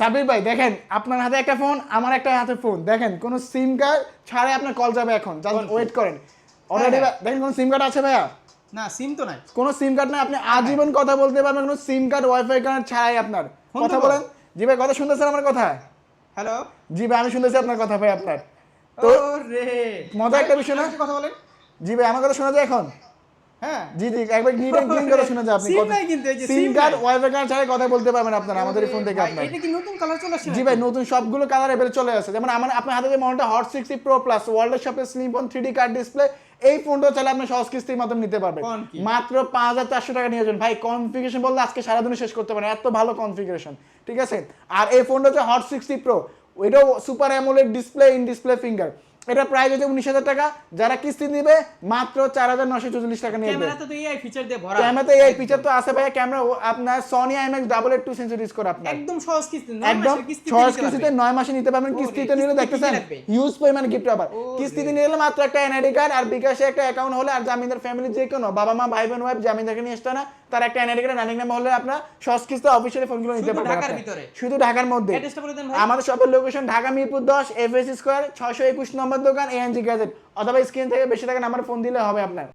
সাবির ভাই দেখেন, আপনার হাতে একটা ফোন, আমার একটা হাতে ফোন, দেখেন কোনো সিম কার্ড ছাড়াই আপনার কল যাবে এখন, জাস্ট ওয়েট করেন। অলরেডি দেখেন কোনো সিম কার্ড আছে ভাইয়া? না সিম তো নাই। কোনো সিম কার্ড নাই, আপনি আজীবন কথা বলতে পারবেন কোনো সিম কার্ড ওয়াইফাই কার্ড ছাড়াই আপনার। কথা বলেন। জি ভাই কথা শুনতেছেন আমার কথা? হ্যালো। জি ভাই আমি শুনতেছি আপনার কথা ভাই আপনার। তো ওরে মজা একটা বিষয় না? কথা বলেন। জি ভাই আমার কথা শোনা যায় এখন? হ্যাঁ জি জি একবার নিট এন্ড ক্লিন করে শোনা যায় আপনি সিম কথা। নাই কিন্তু, এই যে সিম কার্ড ওয়াইফাই কার্ড ছাড়াই কথা বলতে পারবেন আপনারা আমাদের এই ফোন থেকে আপনারা। এটা কি নতুন কালার চলে আসছে? জি ভাই নতুন সবগুলো কালার এবারে চলে আসছে। যেমন আমার আপনার হাতে যে মডেলটা হট 60 প্রো প্লাস ওয়ার্ল্ডের সবচেয়ে slim phone 3D card display, এই ফোনটা চাইলে আপনি সহজ কিস্তির মাধ্যমে নিতে পারবেন মাত্র 5400 টাকা নিয়ে যাবেন ভাই। কনফিগারেশন বললে আজকে সারা দিনে শেষ করতে পারেন, এত ভালো কনফিগারেশন, ঠিক আছে। আর এই ফোনটা হচ্ছে হট 60 প্রো, ওইটাও super AMOLED display, in display finger. এটা প্রাইস হচ্ছে 19,000 টাকা। যারা কিস্তি নিবে মাত্র 4944 টাকা নিয়ে যাবে। ক্যামেরাতে তো এআই ফিচার দিয়ে ভরা। ক্যামেরাতে এই ফিচার তো আছে ভাই। ক্যামেরা আপনার সনি IMX 882 সেন্সর ইউজ করে আপনার একদম সহজ কিস্তি, একদম সহজ কিস্তিতে 9 মাসে নিতে পারবেন। কিস্তিতে নিলে দেখতেছেন ইউজ পরিমাণ গিফট আবার। কিস্তিতে নিলে মাত্র একটা এনআইডি কার্ড আর বিকাশে একটা অ্যাকাউন্ট হলে, আর জামিনদার ফ্যামিলি যে কোনো বাবা মা ভাই বোন ওয়াইফ জামিনদারকে নিয়ে আসতে না, তার একটা এনআইডি কার্ড রানিং নাম্বার হলে আপনার সহজ কিস্তি অফিশিয়ালি ফোনগুলো নিতে পারবেন ঢাকার ভিতরে, শুধু ঢাকার মধ্যে। অ্যাড্রেসটা বলে দেন ভাই। আমাদের শপের location Dhaka Mirpur 10 FS square 621 নম্বর দোকান ANG গ্যাজেট, অথবা স্ক্রিন থেকে বেশি টাকা নাম্বার ফোন দিলে হবে আপনার।